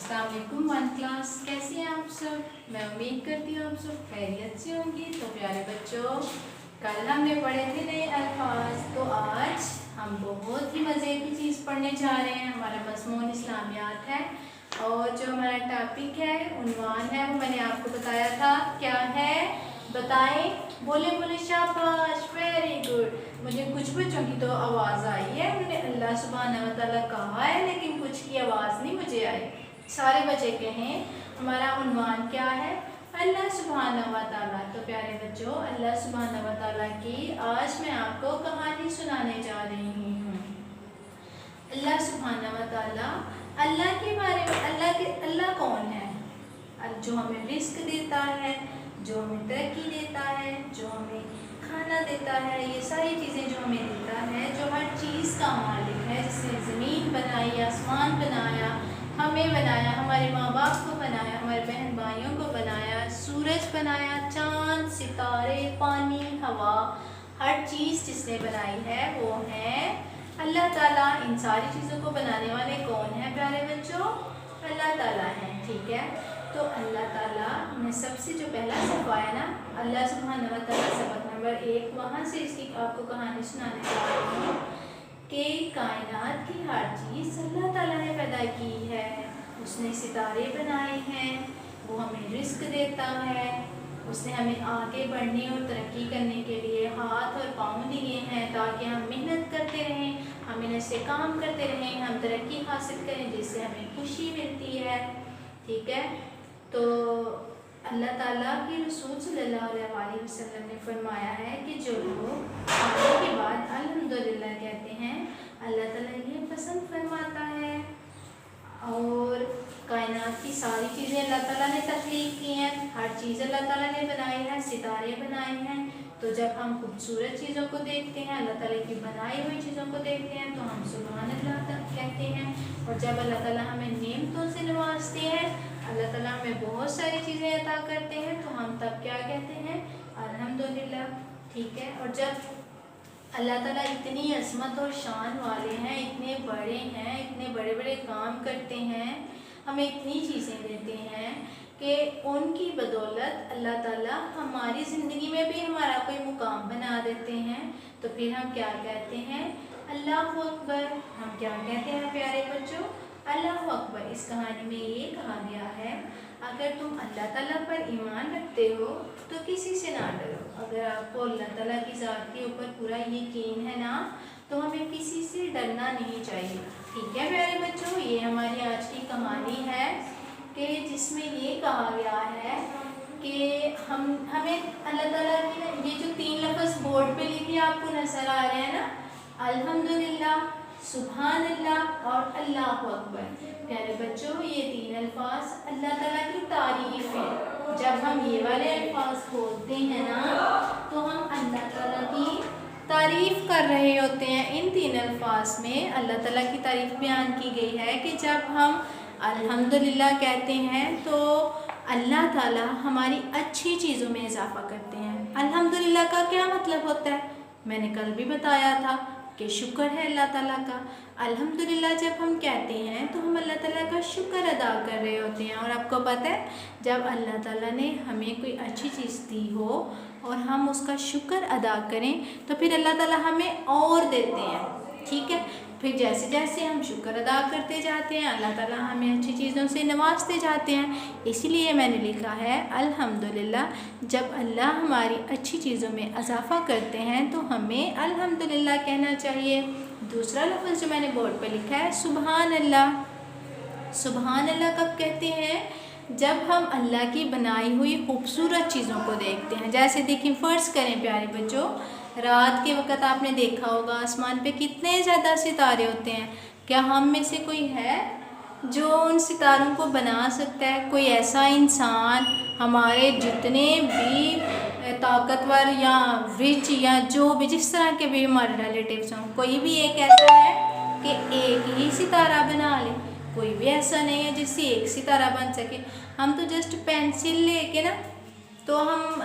अस्सलाम वालेकुम one class, कैसे हैं आप सब। मैं उम्मीद करती हूँ आप सब खैरियत से होंगे। तो प्यारे बच्चों, कल हमने पढ़े थे नए अल्फाज, तो आज हम बहुत ही मज़े की चीज़ पढ़ने जा रहे हैं। हमारा मज़मून इस्लामियात है और जो हमारा टॉपिक है, उन्वान है, वो मैंने आपको बताया था। क्या है बताएं, बोले बोले शाबाश, वेरी गुड। मुझे कुछ बच्चों की तो आवाज़ आई है, उन्होंने अल्लाह सुब्हानहू व तआला कहा है, लेकिन कुछ की आवाज़ नहीं मुझे आई। सारे बच्चे कहें हमारा उन्वान क्या है, अल्लाह सुब्हानहू व तआला। तो प्यारे बच्चों, अल्लाह सुब्हानहू व तआला की आज मैं आपको कहानी सुनाने जा रही हूँ। अल्लाह सुब्हानहू व तआला, अल्लाह के बारे में, अल्लाह कौन है? जो हमें रिस्क देता है, जो हमें तरक्की देता है, जो हमें खाना देता है, ये सारी चीज़ें जो हमें देता है, जो हर चीज़ का मालिक है, जिसने ज़मीन बनाई, आसमान बनाया, हमें बनाया, हमारे माँ बाप को बनाया, हमारे बहन भाइयों को बनाया, सूरज बनाया, चाँद, सितारे, पानी, हवा, हर चीज़ जिसने बनाई है वो है अल्लाह ताला। इन सारी चीज़ों को बनाने वाले कौन है प्यारे बच्चों? अल्लाह ताला है। ठीक है, तो अल्लाह ताला ने सबसे जो पहला सफ़ा है ना, अल्लाह सुब्हानहू व तआला, सबक नंबर 1, वहाँ से इसकी आपको कहानी सुनाने जा रही हूँ कि कायनात की हर चीज़ अल्लाह ताला ने पैदा की है। उसने सितारे बनाए हैं, वो हमें रिस्क देता है, उसने हमें आगे बढ़ने और तरक्की करने के लिए हाथ और पाँव दिए हैं ताकि हम मेहनत करते रहें, हम इन्हें से काम करते रहें, हम तरक्की हासिल करें, जिससे हमें खुशी मिलती है। ठीक है, तो अल्लाह ताला की रसूल सल्लल्लाहु अलैहि वसल्लम ने फरमाया है कि जो लोग खाने के बाद अल्हम्दुलिल्लाह कहते हैं, अल्लाह ताला ये पसंद फरमाता है। और कायनात की सारी चीज़ें अल्लाह ताला ने तख्लीक की हैं, हर चीज़ अल्लाह ताला ने बनाई है, सितारे बनाए हैं। तो जब हम खूबसूरत चीज़ों को देखते हैं, अल्लाह ताला की बनाई हुई चीज़ों को देखते हैं, तो हम सुभान अल्लाह कहते हैं। और जब अल्लाह ताला हमें नेमतों से नवाजते हैं, अल्लाह ताला हमें बहुत सारी चीज़ें अता करते हैं, तो हम तब क्या कहते हैं? अल्हम्दुलिल्लाह। ठीक है, और जब अल्लाह ताला इतनी अज़मत और शान वाले हैं, इतने बड़े हैं, इतने बड़े बड़े काम करते हैं, हमें इतनी चीज़ें देते हैं कि उनकी बदौलत अल्लाह ताला हमारी ज़िंदगी में भी हमारा कोई मुकाम बना देते हैं। तो फिर हम क्या कहते हैं? अल्लाहु अकबर। हम क्या कहते हैं प्यारे बच्चों? अल्लाहु अकबर। इस कहानी में ये कहा गया है, अगर तुम अल्लाह ताला पर ईमान रखते हो तो किसी से ना डरो। अगर आपको अल्लाह ताला की ज़ात के ऊपर पूरा यकीन है ना, तो हमें किसी से डरना नहीं चाहिए। ठीक है प्यारे बच्चों, ये हमारी आज की कहानी है कि जिसमें ये कहा गया है कि हमें अल्लाह ताला की ये जो 3 लफ्ज़ बोर्ड पे लिखे आपको नज़र आ रहे हैं ना, अल्हम्दुलिल्लाह, सुभान अल्लाह और अल्लाहु अकबर। प्यारे बच्चों, ये 3 अल्फाज अल्लाह ताला की तारीफ़ है। जब हम ये वाले अल्फाज बोलते हैं ना, तो हम अल्लाह ताला की तारीफ़ कर रहे होते हैं। इन 3 अल्फाज में अल्लाह ताला की तारीफ़ बयान की गई है कि जब हम अल्हम्दुलिल्लाह कहते हैं तो अल्लाह ताला हमारी अच्छी चीज़ों में इजाफ़ा करते हैं। अल्हम्दुलिल्लाह का क्या मतलब होता है? मैंने कल भी बताया था कि शुक्र है अल्लाह ताला का। अल्हम्दुलिल्लाह जब हम कहते हैं तो हम अल्लाह ताला का शुक्र अदा कर रहे होते हैं। और आपको पता है, जब अल्लाह ताला ने हमें कोई अच्छी चीज़ दी हो और हम उसका शुक्र अदा करें, तो फिर अल्लाह ताला हमें और देते हैं। ठीक है, फिर जैसे जैसे हम शुक्र अदा करते जाते हैं, अल्लाह ताला हमें अच्छी चीज़ों से नवाजते जाते हैं। इसीलिए मैंने लिखा है अल्हम्दुलिल्लाह, जब अल्लाह हमारी अच्छी चीज़ों में इजाफ़ा करते हैं तो हमें अल्हम्दुलिल्लाह कहना चाहिए। दूसरा लफ्ज़ जो मैंने बोर्ड पे लिखा है, सुभान अल्लाह। सुभान अल्लाह कब कहते हैं? जब हम अल्लाह की बनाई हुई खूबसूरत चीज़ों को देखते हैं। जैसे देखिए, फ़र्ज़ करें प्यारे बच्चों, रात के वक़्त आपने देखा होगा आसमान पे कितने ज़्यादा सितारे होते हैं। क्या हम में से कोई है जो उन सितारों को बना सकता है? कोई ऐसा इंसान, हमारे जितने भी ताकतवर या रिच या जो भी जिस तरह के भी हमारे रिलेटिव्स हों, कोई भी एक ऐसा है कि एक ही सितारा बना ले? कोई भी ऐसा नहीं है जिससे एक सितारा बन सके। हम तो जस्ट पेंसिल लेके ना, तो हम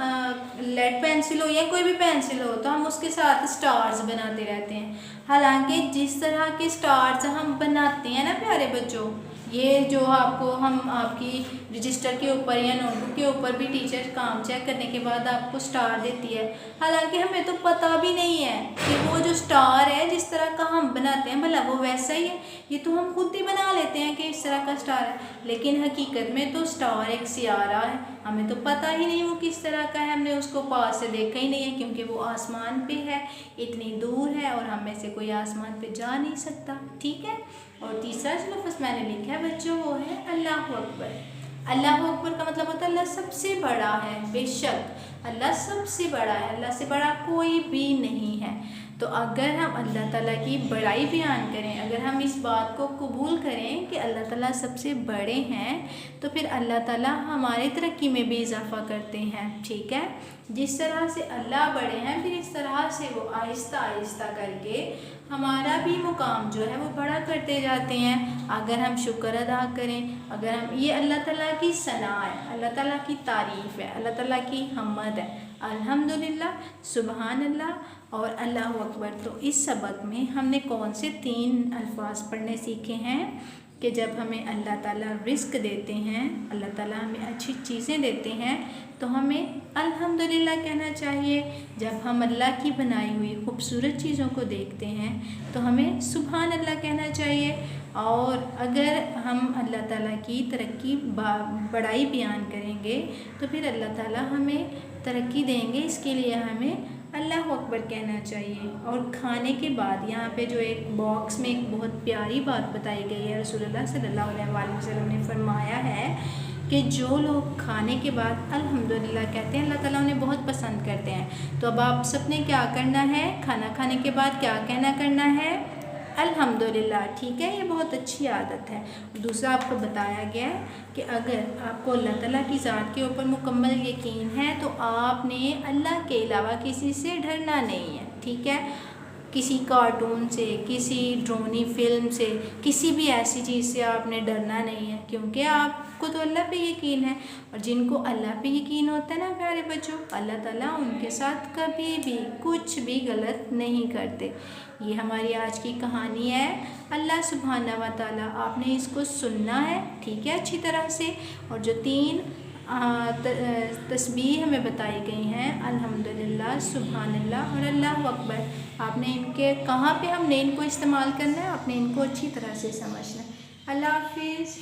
लेड पेंसिल हो या कोई भी पेंसिल हो, तो हम उसके साथ स्टार्स बनाते रहते हैं। हालांकि जिस तरह के स्टार्स हम बनाते हैं ना प्यारे बच्चों, ये जो आपको हम आपकी रजिस्टर के ऊपर या नोटबुक के ऊपर भी टीचर काम चेक करने के बाद आपको स्टार देती है, हालांकि हमें तो पता भी नहीं है कि वो जो स्टार है जिस तरह का हम बनाते हैं भला वो वैसा ही है। ये तो हम खुद ही बना लेते हैं कि इस तरह का स्टार है, लेकिन हकीकत में तो स्टार एक सियारा है, हमें तो पता ही नहीं वो किस तरह का है, हमने उसको पास से देखा ही नहीं है क्योंकि वो आसमान पे है, इतनी दूर है और हम में से कोई आसमान पे जा नहीं सकता। ठीक है। और तीसरा जो लफ्ज़ मैंने लिखा है बच्चों वो है अल्लाह अकबर। अल्लाह अकबर का मतलब होता है अल्लाह सबसे बड़ा है। बेशक अल्लाह सबसे बड़ा है, अल्लाह से बड़ा कोई भी नहीं है। तो अगर हम अल्लाह ताला की बड़ाई बयान करें, अगर हम इस बात को कबूल करें कि अल्लाह ताला सबसे बड़े हैं, तो फिर अल्लाह ताला हमारी तरक्की में भी इजाफ़ा करते हैं। ठीक है। जिस तरह से अल्लाह बड़े हैं, फिर इस तरह से वो आहिस्ता आहिस्ता करके हमारा भी मुकाम जो है वो बड़ा करते जाते हैं अगर हम शुक्र अदा करें। अगर हम ये अल्लाह ताला की सना है, अल्लाह ताला की तारीफ़ है, अल्लाह ताला की हम्मद है, अल्हम्दुलिल्लाह, सुबहान अल्लाह और अल्लाह अकबर। तो इस सबक में हमने कौन से 3 अल्फाज पढ़ने सीखे हैं कि जब हमें अल्लाह ताला रिस्क देते हैं, अल्लाह ताला हमें अच्छी चीज़ें देते हैं तो हमें अल्हम्दुलिल्लाह कहना चाहिए। जब हम अल्लाह की बनाई हुई खूबसूरत चीज़ों को देखते हैं तो हमें सुभान अल्लाह कहना चाहिए। और अगर हम अल्लाह ताला की तरक्की बड़ाई बयान करेंगे तो फिर अल्लाह ताला हमें तरक्की देंगे, इसके लिए हमें अल्लाह अकबर कहना चाहिए। और खाने के बाद यहाँ पे जो एक बॉक्स में एक बहुत प्यारी बात बताई गई है, रसूलुल्लाह सल्लल्लाहु अलैहि वसल्लम ने फरमाया है कि जो लोग खाने के बाद अल्हम्दुलिल्लाह कहते हैं अल्लाह ताला उन्हें बहुत पसंद करते हैं। तो अब आप सबने क्या करना है, खाना खाने के बाद क्या कहना करना है, अल्हम्दुलिल्लाह। ठीक है, ये बहुत अच्छी आदत है। दूसरा आपको बताया गया है कि अगर आपको अल्लाह ताला की ज़ात के ऊपर मुकम्मल यकीन है तो आपने अल्लाह के अलावा किसी से डरना नहीं है। ठीक है। किसी कार्टून से, किसी ड्रोनी फिल्म से, किसी भी ऐसी चीज़ से आपने डरना नहीं है क्योंकि आपको तो अल्लाह पे यकीन है। और जिनको अल्लाह पे यकीन होता है ना प्यारे बच्चों, अल्लाह ताला उनके साथ कभी भी कुछ भी गलत नहीं करते। ये हमारी आज की कहानी है। अल्लाह सुब्हाना व तआला, आपने इसको सुनना है, ठीक है, अच्छी तरह से। और जो 3 तस्बीह हमें बताई गई हैं, अल्हम्दुलिल्लाह, सुब्हानल्लाह और अल्लाह अकबर, आपने इनके कहाँ पे हमने इनको इस्तेमाल करना है, आपने इनको अच्छी तरह से समझना है। अल्लाह हाफिज़।